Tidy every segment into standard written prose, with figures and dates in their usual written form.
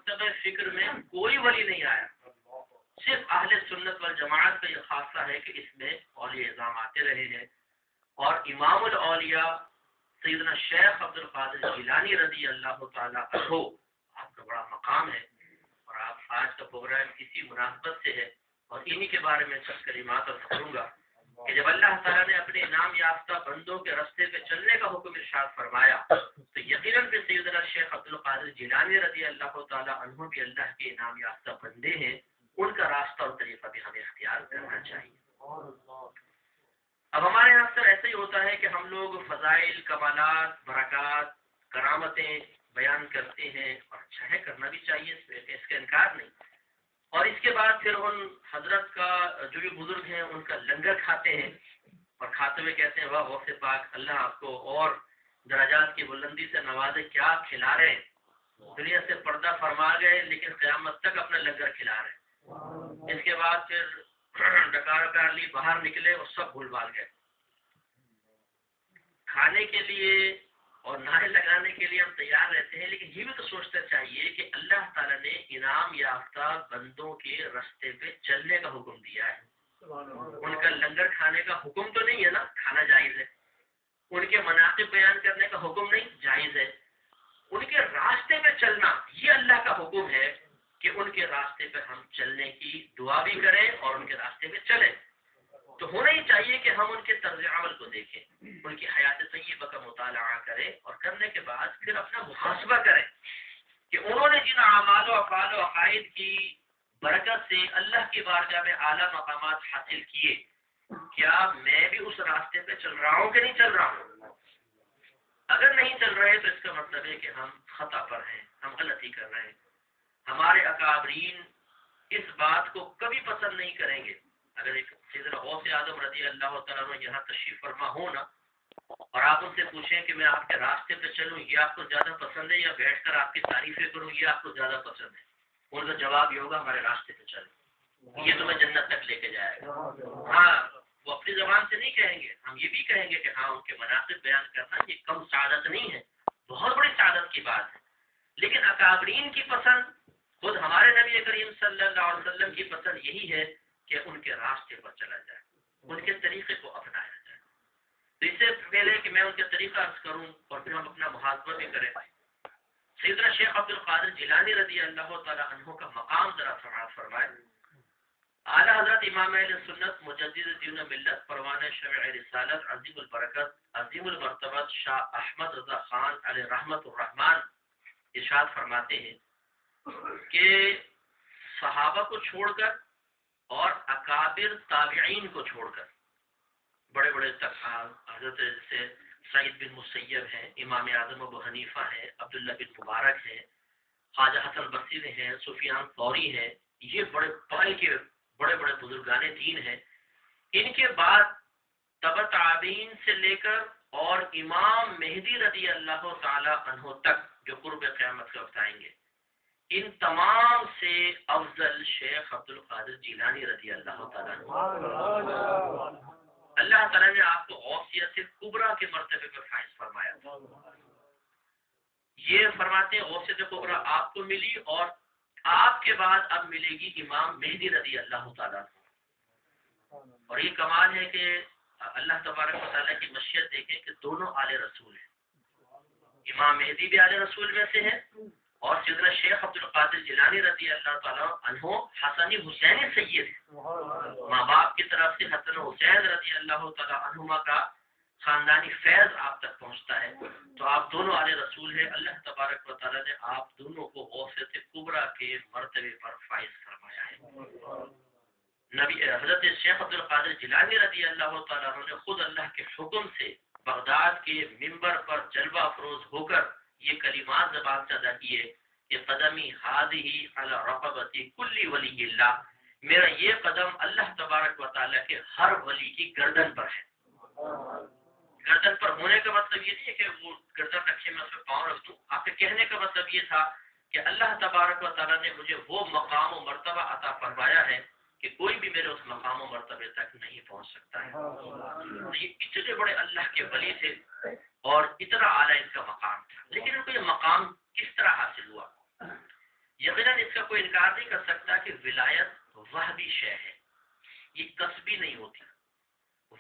مکتبہ فکر میں کوئی ولی نہیں آیا. صرف اہل سنت والجماعت کا یہ خاصہ ہے کہ اس میں اولیاء اعظام آتے رہے ہیں. اور امام الاولیاء سیدنا شیخ عبد القادر جیلانی رضی اللہ تعالیٰ عنہ، آپ کا بڑا مقام ہے اور آپ آج کا پروگرام اسی مناسبت سے ہے اور انہی کے بارے میں چند کلمات عرض کروں گا کہ جب اللہ تعالیٰ نے اپنے انعام یافتہ بندوں کے راستے پہ چلنے کا حکم ارشاد فرمایا تو یقیناً پھر سیدنا شیخ عبد القادر جیلانی رضی اللہ تعالیٰ عنہ بھی اللہ کے انعام یافتہ بندے ہیں. ان کا راستہ اور طریقہ بھی ہمیں اختیار کرنا چاہیے. اب ہمارے یہاں اکثر ایسا ہی ہوتا ہے کہ ہم لوگ فضائل، کمالات، برکات، کرامتیں بیان کرتے ہیں اور اچھا ہے، کرنا بھی چاہیے، اس کا انکار نہیں. اور اس کے بعد پھر ان حضرت کا جو بھی بزرگ ہیں ان کا لنگر کھاتے ہیں اور کھاتے ہوئے کہتے ہیں واہ غوث پاک، اللہ آپ کو اور درجات کی بلندی سے نوازے، کیا کھلا رہے ہیں. دنیا سے پردہ فرما گئے لیکن قیامت تک اپنا لنگر کھلا رہے ہیں. اس کے بعد پھر ڈکار لی، باہر نکلے اور سب بھول بھال گئے. کھانے کے لیے اور نعرے لگانے کے لیے ہم تیار رہتے ہیں، لیکن یہ بھی تو سوچنا چاہیے کہ اللہ تعالیٰ نے انعام یافتہ بندوں کے راستے پہ چلنے کا حکم دیا ہے. ان کا لنگر کھانے کا حکم تو نہیں ہے نا، کھانا جائز ہے. ان کے مناقب بیان کرنے کا حکم نہیں، جائز ہے. ان کے راستے پہ چلنا یہ اللہ کا حکم ہے کہ ان کے راستے پہ ہم چلنے کی دعا بھی کریں اور ان کے راستے پہ چلیں. تو ہونا ہی چاہیے کہ ہم ان کے طرز عمل کو دیکھیں، ان کی حیات طیبہ کا مطالعہ کریں اور کرنے کے بعد پھر اپنا محاسبہ کریں کہ انہوں نے جن اعمال و افعال و عقائد کی برکت سے اللہ کی بارگاہ میں اعلیٰ مقامات حاصل کیے، کیا میں بھی اس راستے پہ چل رہا ہوں کہ نہیں چل رہا ہوں؟ اگر نہیں چل رہے تو اس کا مطلب ہے کہ ہم خطا پر ہیں، ہم غلطی کر رہے ہیں. ہمارے اکابرین اس بات کو کبھی پسند نہیں کریں گے. اگر ایک سیدنا غوث اعظم رضی اللہ تعالیٰ عنہ یہاں تشریف فرما ہو نا اور آپ ان سے پوچھیں کہ میں آپ کے راستے پہ چلوں، یہ آپ کو زیادہ پسند ہے یا بیٹھ کر آپ کی تعریفیں کروں، یہ آپ کو زیادہ پسند ہے؟ ان کا جواب یہ ہوگا ہمارے راستے پہ چلیں، یہ تمہیں جنت تک لے کے جائے گا. ہاں، وہ اپنی زبان سے نہیں کہیں گے، ہم یہ بھی کہیں گے کہ ہاں ان کے مناسب بیان کرنا یہ کم سعادت نہیں ہے، بہت بڑی سعادت کی بات ہے. لیکن اکابرین کی پسند، خود ہمارے نبی کریم صلی اللہ علیہ وسلم کی پسند یہی ہے کہ ان کے راستے پر چلا جائے، ان کے طریقے کو اپنایا جائے. تو اس سے پہلے کہ میں ان کے طریقہ عرض کروں اور پھر ہم اپنا محاسبہ بھی کریں، سیدنا شیخ عبد القادر جیلانی رضی اللہ تعالیٰ عنہ کا مقام ذرا سماعت فرمائے. اعلیٰ حضرت امام اہل سنت مجدد دین و ملت پروانہ شمع رسالت عظیم البرکت عظیم المرتبت شاہ احمد رضا خان علیہ رحمت الرحمان ارشاد فرماتے ہیں کہ صحابہ کو چھوڑ کر اور اکابر تابعین کو چھوڑ کر بڑے بڑے حضرت جیسے سعید بن مسیب ہیں، امام اعظم ابو حنیفہ ہیں، عبداللہ بن مبارک ہیں، خواجہ حسن بصری ہیں، سفیان ثوری ہیں، یہ بڑے پائے کے بڑے بڑے بزرگان دین ہیں. ان کے بعد تبع تابعین سے لے کر اور امام مہدی رضی اللہ تعالی عنہ تک جو قرب قیامت کے وقت آئیں گے، ان تمام سے افضل شیخ عبد القادر جیلانی رضی اللہ تعالیٰ عنہ. اللہ تعالیٰ نے آپ کو غوثیت کبریٰ کے مرتبے پر فائز فرمایا تھا. یہ فرماتے ہیں غوثیت کبریٰ آپ کو ملی اور آپ کے بعد اب ملے گی امام مہدی رضی اللہ تعالیٰ عنہ. اور یہ کمال ہے کہ اللہ تبارک و تعالیٰ کی مشیت دیکھیں کہ دونوں آل رسول ہیں. امام مہدی بھی آل رسول میں سے ہیں اور سیدنا شیخ عبد القادر جیلانی رضی اللہ تعالیٰ عنہ حسنی حسینی سید ہیں. ماں باپ کی طرف سے حسن حسین رضی اللہ تعالیٰ عنہما کا خاندانی فیض آپ تک پہنچتا ہے. تو آپ دونوں آل رسول ہیں. اللہ تبارک و تعالیٰ نے آپ دونوں کو غوثیت کبریٰ کے مرتبے پر فائز فرمایا ہے. نبی حضرت شیخ عبد القادر جیلانی رضی اللہ تعالیٰ عنہ نے خود اللہ کے حکم سے بغداد کے منبر پر جلوہ افروز ہو کر یہ کلمات زبان سے ادا کیے کہ قدمی ہادی علی رقبتی کلی ولی اللہ، میرا یہ قدم اللہ تبارک و تعالیٰ کے ہر ولی کی گردن پر ہے. گردن پر ہونے کا مطلب یہ نہیں ہے کہ وہ گردن رکھے میں اس پہ پاؤں رکھ دوں. آپ کے کہنے کا مطلب یہ تھا کہ اللہ تبارک و تعالیٰ نے مجھے وہ مقام و مرتبہ عطا فرمایا ہے کہ کوئی بھی میرے اس مقام و مرتبے تک نہیں پہنچ سکتا ہے. یہ اتنے بڑے اللہ کے ولی تھے اور اتنا اعلیٰ ان کا مقام تھا. لیکن ان کو یہ مقام کس طرح حاصل ہوا؟ یقیناً اس کا کوئی انکار نہیں کر سکتا کہ ولایت وہبی شے ہے، یہ کسبی نہیں ہوتی۔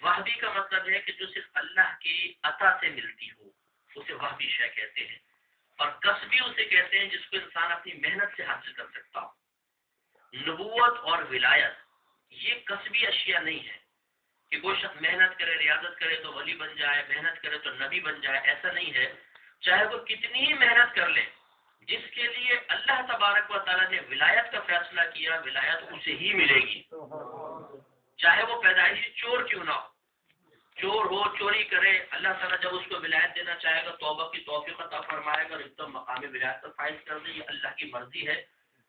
وہبی کا مطلب ہے کہ جو صرف اللہ کی عطا سے ملتی ہو، اسے وہبی شے کہتے ہیں، اور کسبی اسے کہتے ہیں جس کو انسان اپنی محنت سے حاصل کر سکتا ہو۔ نبوت اور ولایت یہ کسبی اشیاء نہیں ہے کہ کوئی شخص محنت کرے، ریاضت کرے تو ولی بن جائے، محنت کرے تو نبی بن جائے، ایسا نہیں ہے۔ چاہے وہ کتنی ہی محنت کر لے، جس کے لیے اللہ تبارک و تعالیٰ نے ولایت کا فیصلہ کیا، ولایت اسے ہی ملے گی، چاہے وہ پیدائشی چور کیوں نہ ہو۔ چور ہو، چوری کرے، اللہ تعالیٰ جب اس کو ولایت دینا چاہے گا توبہ کی توفیق عطا فرمائے گا اور ایک دم مقام ولایت پر فائز کر دے، یہ اللہ کی مرضی ہے۔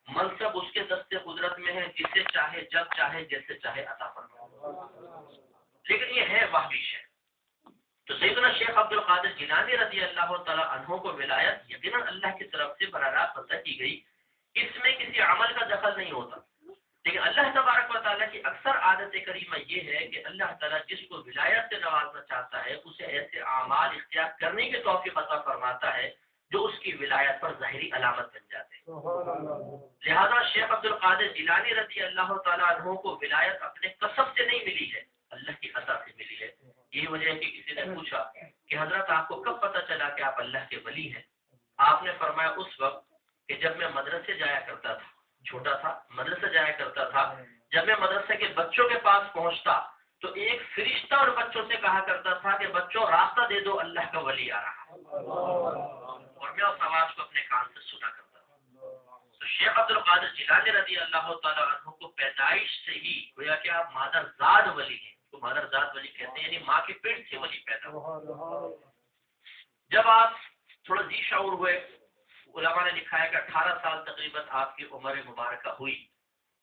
منصب اس کے دست قدرت میں ہے، جسے چاہے جب چاہے جیسے چاہے عطا فرمائے، لیکن یہ ہے وہبی شے۔ تو سیدنا شیخ عبد القادر جیلانی رضی اللہ تعالیٰ عنہ کو ولایت یقیناً اللہ کی طرف سے براہ راست عطا کی گئی، اس میں کسی عمل کا دخل نہیں ہوتا، لیکن اللہ تبارک و تعالیٰ کی اکثر عادت کریمہ یہ ہے کہ اللہ تعالیٰ جس کو ولایت سے نوازنا چاہتا ہے اسے ایسے اعمال اختیار کرنے کی توفیق عطا فرماتا ہے جو اس کی ولایت پر ظاہری علامت بن جاتے ہیں۔ لہذا شیخ عبد القادر جیلانی رضی اللہ تعالیٰ عنہ کو ولایت اپنے کسب سے نہیں ملی ہے، اللہ کی عطا سے ملی ہے۔ یہی وجہ ہے کہ کسی نے پوچھا کہ حضرت آپ کو کب پتہ چلا کہ آپ اللہ کے ولی ہیں؟ آپ نے فرمایا اس وقت کہ جب میں مدرسے جایا کرتا تھا، چھوٹا تھا، مدرسے جایا کرتا تھا، جب میں مدرسے کے بچوں کے پاس پہنچتا تو ایک فرشتہ اور بچوں سے کہا کرتا تھا کہ بچوں راستہ دے دو، اللہ کا ولی آ رہا ہے، اور میں اس آواز کو اپنے کان سے سنا کرتا تھا۔ تو شیخ عبد القادر جیلانی رضی اللہ تعالیٰ عنہ کو پیدائش سے ہی گویا کہ آپ مادر زاد ولی ہیں، تو مادر زاد ولی کہتے ہیں، یعنی ماں کے پیٹ سے ولی پیدا ہو۔ جب آپ تھوڑا ذی شعور ہوئے، علماء نے لکھا ہے کہ 18 سال تقریباً آپ کی عمر مبارکہ ہوئی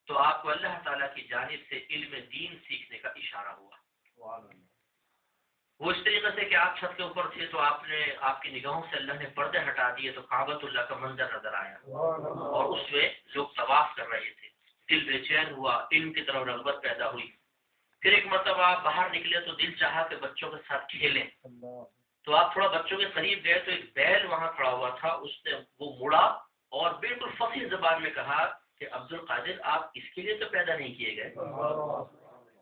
تو آپ کو اللہ تعالیٰ کی جانب سے علم دین سیکھنے کا اشارہ ہوا۔ وہ اس طریقے سے کہ آپ چھت کے اوپر تھے تو آپ کی نگاہوں سے اللہ نے پردے ہٹا دیے تو کعبۃ اللہ کا منظر نظر آیا اور اس میں لوگ طواف کر رہے تھے، دل بے چین ہوا، علم کی طرف رغبت پیدا ہوئی۔ پھر ایک مرتبہ آپ باہر نکلے تو دل چاہا کہ بچوں کے ساتھ کھیلیں، تو آپ تھوڑا بچوں کے قریب گئے تو ایک بیل وہاں کھڑا ہوا تھا، اس نے وہ مڑا اور بالکل فصیح زبان میں کہا کہ عبد القادر آپ اس کے لیے تو پیدا نہیں کیے گئے۔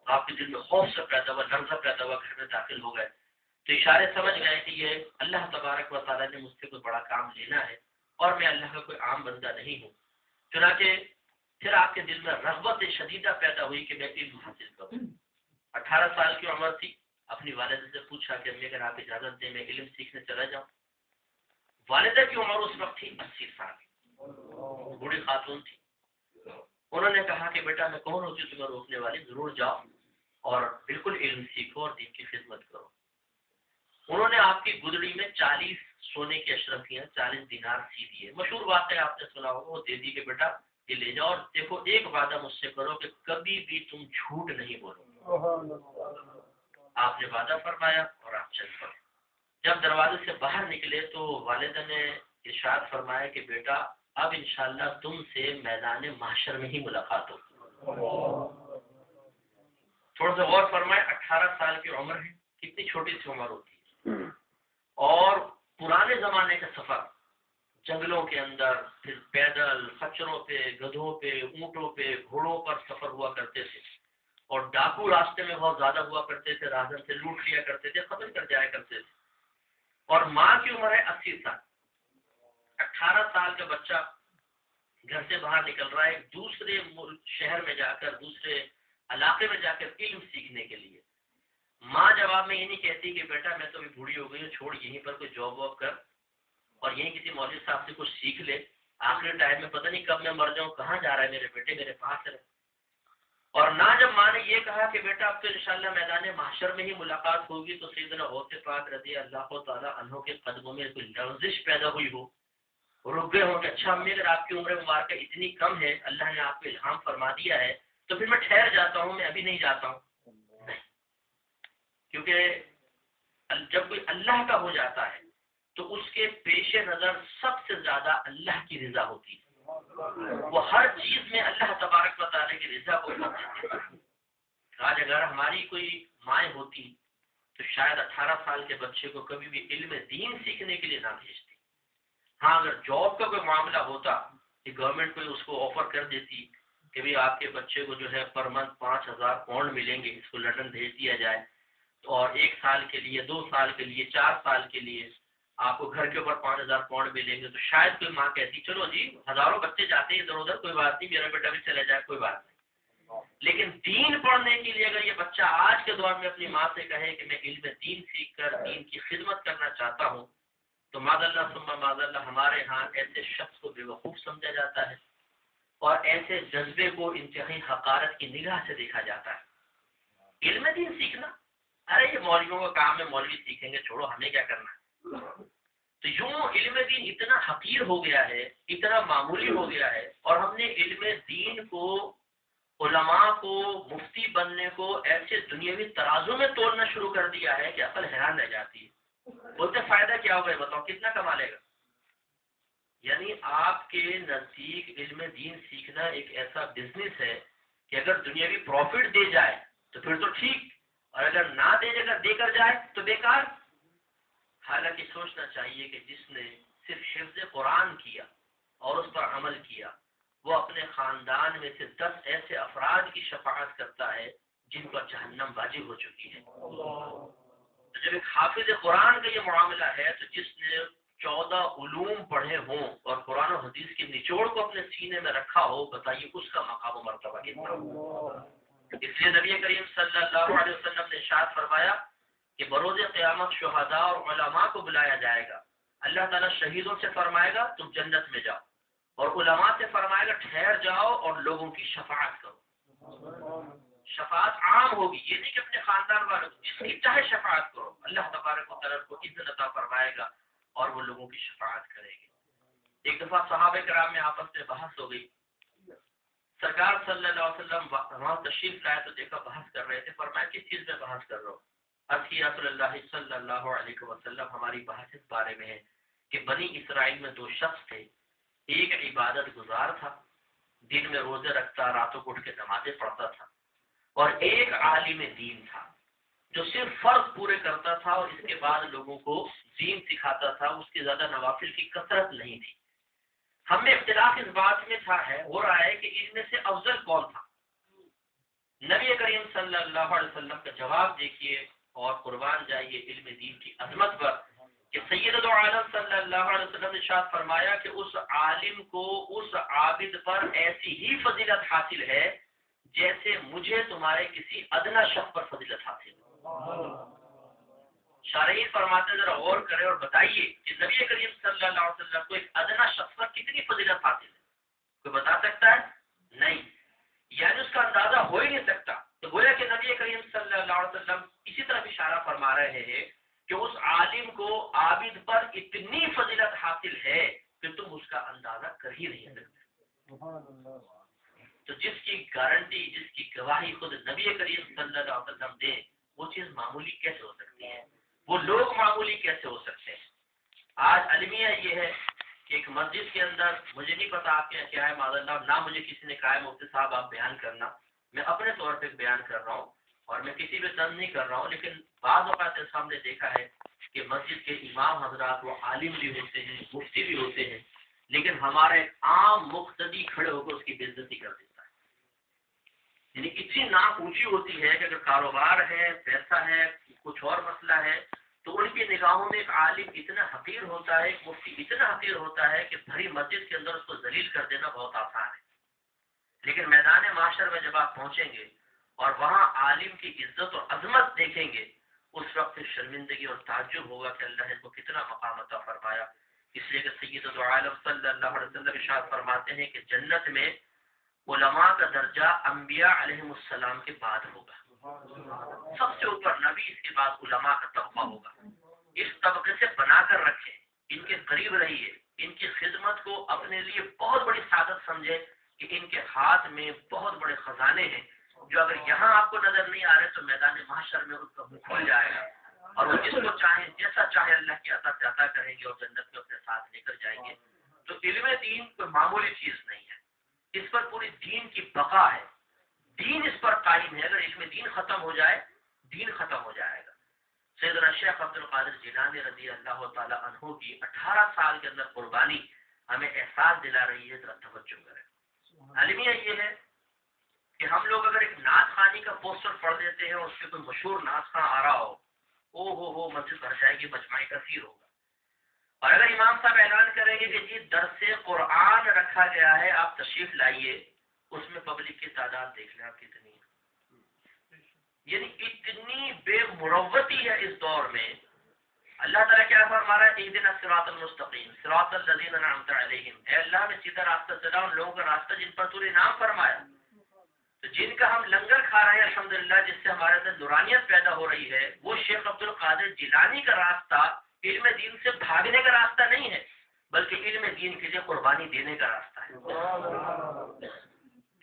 آپ کے دل میں خوف سے پیدا ہوا، لرزہ پیدا ہوا، گھر میں داخل ہو گئے تو اشارے سمجھ گئے کہ یہ اللہ تبارک و تعالیٰ نے مجھ سے کوئی بڑا کام لینا ہے اور میں اللہ کا کوئی عام بندہ نہیں ہوں۔ چنانچہ پھر آپ کے دل میں رغبت شدیدہ پیدا ہوئی کہ میں علم حاصل کروں۔ 18 سال کی عمر تھی، اپنی والدہ سے پوچھا کہ امی اگر آپ اجازت دیں میں علم سیکھنے چلا جاؤں۔ والدہ کی عمر اس وقت تھی 80 سال، بوڑھی خاتون تھی۔ انہوں نے کہا کہ بیٹا میں کون ہوتی ہوں تمہیں روکنے والی، ضرور جاؤ اور بالکل علم سیکھو اور دین کی خدمت کرو۔ انہوں نے آپ کی گدڑی میں 40 سونے کی اشرفیاں، 40 دینار سی دیے۔ مشہور واقعہ آپ نے سنا ہوگا، وہ دے دی کہ بیٹا یہ لے جاؤ اور دیکھو ایک وعدہ مجھ سے کرو کہ کبھی بھی تم جھوٹ نہیں بولو۔ آپ نے وعدہ فرمایا اور آپ چل پڑے۔ جب دروازے سے باہر نکلے تو والدہ نے ارشاد فرمایا کہ بیٹا اب انشاءاللہ تم سے میدان محشر میں ہی ملاقات ہو۔ تھوڑا سا غور فرمائے، 18 سال کی عمر ہے، کتنی چھوٹی سی عمر ہوتی ہے، اور پرانے زمانے کا سفر، جنگلوں کے اندر، پھر پیدل، خچروں پہ، گدھوں پہ، اونٹوں پہ، گھوڑوں پر سفر ہوا کرتے تھے، اور ڈاکو راستے میں بہت زیادہ ہوا کرتے تھے، راہدر سے لوٹ لیا کرتے تھے، ختم کر جایا کرتے تھے۔ اور ماں کی عمر ہے 80 سال، 18 سال کا بچہ گھر سے باہر نکل رہا ہے ایک دوسرے شہر میں جا کر، دوسرے علاقے میں جا کر علم سیکھنے کے لیے۔ ماں جواب میں یہ نہیں کہتی کہ بیٹا میں تو ابھی بوڑھی ہو گئی ہوں، چھوڑ یہیں پر کوئی جاب واب کر اور یہیں کسی مولوی صاحب سے کچھ سیکھ لے، آخری ٹائم میں پتہ نہیں کب میں مر جاؤں، کہاں جا رہا ہے میرے بیٹے، میرے پاس رہے۔ اور نہ جب ماں نے یہ کہا کہ بیٹا اب تو انشاءاللہ میدان محشر میں ہی ملاقات ہوگی، تو سیدنا غوث پاک رضی اللہ تعالیٰ عنہ کے قدموں میں کوئی لرزش پیدا ہوئی ہو، رک گئے ہوں کہ اچھا امی اگر آپ کی عمر مبارکہ اتنی کم ہے، اللہ نے آپ کو الہام فرما دیا ہے تو پھر میں ٹھہر جاتا ہوں، میں ابھی نہیں جاتا ہوں۔ کیونکہ جب کوئی اللہ کا ہو جاتا ہے تو اس کے پیش نظر سب سے زیادہ اللہ کی رضا ہوتی ہے، وہ ہر چیز میں اللہ تبارک و تعالیٰ کی رضا کو دیتا ہے۔ آج اگر ہماری کوئی مائیں ہوتی تو شاید 18 سال کے بچے کو کبھی بھی علم دین سیکھنے کے لیے نہ بھیجتی۔ ہاں اگر جاب کا کوئی معاملہ ہوتا کہ گورنمنٹ کوئی اس کو آفر کر دیتی کہ بھائی آپ کے بچے کو جو ہے پر منتھ 5,000 پاؤنڈ ملیں گے، اس کو لندن بھیج دیا جائے، اور 1 سال کے لیے، 2 سال کے لیے، 4 سال کے لیے آپ کو گھر کے اوپر 5,000 پاؤنڈ ملیں گے، تو شاید کوئی ماں کہتی چلو جی ہزاروں بچے جاتے ہیں ادھر ادھر، کوئی بات نہیں، میرا بیٹا بھی چلا جائے، کوئی بات نہیں۔ لیکن دین پڑھنے کے لیے اگر یہ بچہ آج کے دور میں اپنی ماں سے کہے کہ میں علم دین سیکھ کر دین کی خدمت کرنا چاہتا ہوں، تو معاذ اللہ ثم معاذ اللہ ہمارے ہاں ایسے شخص کو بے وقوف سمجھا جاتا ہے، اور ایسے جذبے کو انتہائی حقارت کی نگاہ سے دیکھا جاتا ہے۔ علم دین سیکھنا، ارے یہ مولویوں کا کام ہے، مولوی سیکھیں گے، چھوڑو ہمیں کیا کرنا ہے۔ تو یوں علم دین اتنا حقیر ہو گیا ہے، اتنا معمولی ہو گیا ہے، اور ہم نے علم دین کو، علماء کو، مفتی بننے کو ایسے دنیاوی ترازو میں تولنا شروع کر دیا ہے کہ عقل حیران رہ جاتی ہے۔ بولتے فائدہ کیا ہوگا، بتاؤ کتنا کما لے گا؟ یعنی آپ کے نزدیک علم دین سیکھنا ایک ایسا بزنس ہے کہ اگر دنیاوی پروفٹ دے جائے تو پھر تو ٹھیک، اور اگر نہ دے کر جائے تو بیکار۔ حالانکہ سوچنا چاہیے کہ جس نے صرف حفظ قرآن کیا اور اس پر عمل کیا، وہ اپنے خاندان میں سے 10 ایسے افراد کی شفاعت کرتا ہے جن پر جہنم واجب ہو چکی ہے۔ تو جب ایک حافظ قرآن کا یہ معاملہ ہے، تو جس نے 14 علوم پڑھے ہوں اور قرآن و حدیث کی نچوڑ کو اپنے سینے میں رکھا ہو، بتائیے اس کا مقام و مرتبہ کتنا ہو۔ اس لیے نبی کریم صلی اللہ علیہ وسلم نے ارشاد فرمایا کہ بروز قیامت شہداء اور علماء کو بلایا جائے گا۔ اللہ تعالیٰ شہیدوں سے فرمائے گا تم جنت میں جاؤ، اور علماء سے فرمائے گا ٹھہر جاؤ اور لوگوں کی شفاعت کرو۔ شفاعت عام ہوگی، یہ نہیں کہ اپنے خاندان والوں جس کی چاہے شفاعت کرو، اللہ تبارک و تعالیٰ کو عزت عطا فرمائے گا اور وہ لوگوں کی شفاعت کرے گے۔ ایک دفعہ صحابہ کرام میں آپس میں بحث ہو گئی، سرکار صلی اللہ علیہ وسلم وہاں تشریف لائے تو دیکھا بحث کر رہے تھے، فرمایا کس چیز میں بحث کر رہا ہو؟ رسول اللہ صلی اللہ علیہ وسلم ہماری بحث اس بارے میں ہے کہ بنی اسرائیل میں 2 شخص تھے، ایک عبادت گزار تھا، دن میں روزے رکھتا، راتوں کو اٹھ کے نمازیں پڑھتا تھا، اور ایک عالم دین تھا جو صرف فرض پورے کرتا تھا اور اس کے بعد لوگوں کو دین سکھاتا تھا، اس کی زیادہ نوافل کی کثرت نہیں تھی۔ ہم میں اختلاف اس بات میں ہو رہا ہے کہ ان میں سے افضل کون تھا؟ نبی کریم صلی اللہ علیہ وسلم کا جواب دیکھیے اور قربان جائیے علم دین کی عظمت پر، کہ سید عالم صلی اللہ علیہ وسلم نے ارشاد فرمایا کہ اس عالم کو، اس عابد پر ایسی ہی فضیلت حاصل ہے جیسے مجھے تمہارے کسی ادنا شخص پر فضیلت حاصل ہے۔ شارعین فرماتے ذرا غور کریں اور بتائیے کہ نبی کریم صلی اللہ علیہ وسلم کو ایک ادنا شخص پر کتنی فضیلت حاصل ہے؟ کوئی بتا سکتا ہے؟ نہیں، یعنی اس کا اندازہ ہو ہی نہیں سکتا۔ تو گویا کہ نبی کریم صلی اللہ علیہ وسلم اسی طرح اشارہ فرما رہے ہیں کہ اس عالم کو، عابد پر اتنی فضیلت حاصل ہے کہ تم اس کا اندازہ کر ہی نہیں سکتے۔ تو جس کی گارنٹی، جس کی گواہی خود نبی کریم صلی اللہ علیہ وسلم دے، وہ چیز معمولی کیسے ہو سکتی ہے؟ وہ لوگ معمولی کیسے ہو سکتے ہیں؟ آج المیہ یہ ہے کہ ایک مسجد کے اندر، مجھے نہیں پتا آپ کے یہاں کیا ہے، معاذ اللہ نہ مجھے کسی نے کہا ہے مفتی صاحب آپ بیان کرنا، میں اپنے طور پہ بیان کر رہا ہوں اور میں کسی پہ طنز نہیں کر رہا ہوں، لیکن بعض اوقات ایسا ہم نے دیکھا ہے کہ مسجد کے امام حضرات وہ عالم بھی ہوتے ہیں، مفتی بھی ہوتے ہیں، لیکن ہمارے عام مقتدی کھڑے ہو کر اس کی بے عزتی کر دیتا ہے۔ یعنی اتنی ناک اونچی ہوتی ہے کہ اگر کاروبار ہے، پیسہ ہے، کچھ اور مسئلہ ہے، تو ان کی نگاہوں میں ایک عالم اتنا حقیر ہوتا ہے، ایک مفتی اتنا حقیر ہوتا ہے کہ بھری مسجد کے اندر اس کو ذلیل کر دینا بہت آسان ہے۔ لیکن میدان معاشر میں جب آپ پہنچیں گے اور وہاں عالم کی عزت اور عظمت دیکھیں گے، اس وقت شرمندگی اور تعجب ہوگا کہ اللہ نے اس کو کتنا مقام عطا فرمایا۔ اس لیے کہ سید عالم صلی اللہ علیہ وسلم ارشاد فرماتے ہیں کہ جنت میں علماء کا درجہ انبیاء علیہ السلام کے بعد ہوگا، سب سے اوپر نبی، اس کے بعد علماء کا طبقہ ہوگا۔ اس طبقے سے بنا کر رکھیں، ان کے قریب رہیے، ان کی خدمت کو اپنے لیے بہت بڑی سعادت سمجھے کہ ان کے ہاتھ میں بہت بڑے خزانے ہیں، جو اگر یہاں آپ کو نظر نہیں آ رہے تو میدان محشر میں اس کا منہ کھل جائے گا، اور وہ جس کو چاہے، جیسا چاہے اللہ کی عطا سے عطا کریں گے اور جنت میں اپنے ساتھ لے کر جائیں گے۔ تو علم دین کوئی معمولی چیز نہیں ہے، اس پر پوری دین کی بقا ہے، دین اس پر قائم ہے۔ اگر علم دین ختم ہو جائے، دین ختم ہو جائے گا۔ سیدنا شیخ عبد القادر جیلانی رضی اللہ تعالی عنہ کی 18 سال کے اندر قربانی ہمیں احساس دلا رہی ہے، ذرا توجہ کریں۔ المیہ یہ ہے کہ ہم لوگ اگر ایک نعت خوانی کا پوسٹر پڑھ دیتے ہیں اور اس پہ کوئی مشہور نعت خواں آ رہا ہو مسجد بھر جائے گی، مجمع کثیر ہوگا۔ اور اگر امام صاحب اعلان کریں گے کہ جی درس قرآن رکھا گیا ہے، آپ تشریف لائیے، اس میں پبلک کی تعداد دیکھ لیں آپ کتنی ہے، یعنی اتنی بے مروتی ہے اس دور میں۔ اللہ تعالیٰ کیا فرما رہا ہے؟ اہدنا الصراط المستقیم صراط الذین انعمت علیہم، اے اللہ میں سیدھا راستہ چلا ان لوگوں کا راستہ جن پر تو نے انعام فرمایا۔ تو جن کا ہم لنگر کھا رہے ہیں الحمدللہ، جس سے ہمارے اندر نورانیت پیدا ہو رہی ہے، وہ شیخ عبد القادر جیلانی کا راستہ علم دین سے بھاگنے کا راستہ نہیں ہے، بلکہ علم دین کے لیے قربانی دینے کا راستہ ہے۔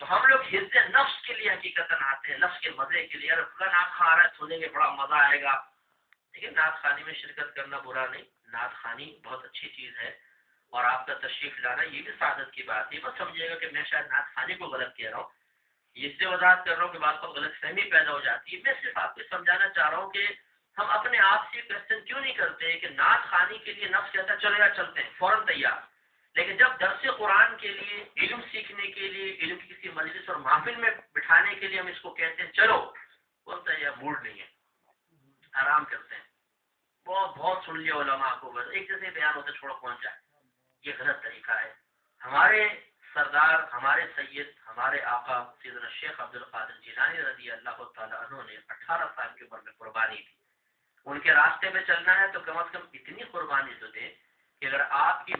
تو ہم لوگ حفظ نفس کے لیے حقیقت آتے ہیں، نفس کے مزے کے لیے، اگر فلاں نعت خواں آ رہا ہے سنیں گے بڑا مزہ آئے گا۔ لیکن نعت خوانی میں شرکت کرنا برا نہیں، نعت خوانی بہت اچھی چیز ہے، اور آپ کا تشریف لانا یہ بھی سعادت کی بات ہے۔ مت سمجھیے گا کہ میں شاید نعت خوانی کو غلط کہہ رہا ہوں، اس سے وضاحت کر رہا ہوں کہ بعض کو غلط فہمی پیدا ہو جاتی ہے۔ میں صرف آپ کو سمجھانا چاہ رہا ہوں کہ ہم اپنے آپ سے کوشچن کیوں نہیں کرتے کہ نعت خوانی کے لیے نفس کہتا ہے چلے گا چلتے ہیں فوراً تیار، لیکن جب درس قرآن کے لیے، علم سیکھنے کے لیے، علم کی کسی مجلس اور محفل میں بٹھانے کے لیے ہم اس کو کہتے ہیں چلو، بولتا ہے یہ موڈ نہیں ہے، آرام کرتے ہیں، بہت سن لیا علماء کو، بس ایک جیسے بیان ہوتے چھوڑ پہنچا۔ یہ غلط طریقہ ہے۔ ہمارے سردار، ہمارے سید، ہمارے آقا سیدنا شیخ عبد القادر جیلانی رضی اللہ تعالیٰ عنہ نے 18 سال کی عمر میں قربانی دی۔ ان کے راستے میں چلنا ہے تو کم از کم اتنی قربانی تو دیں کہ اگر آپ کی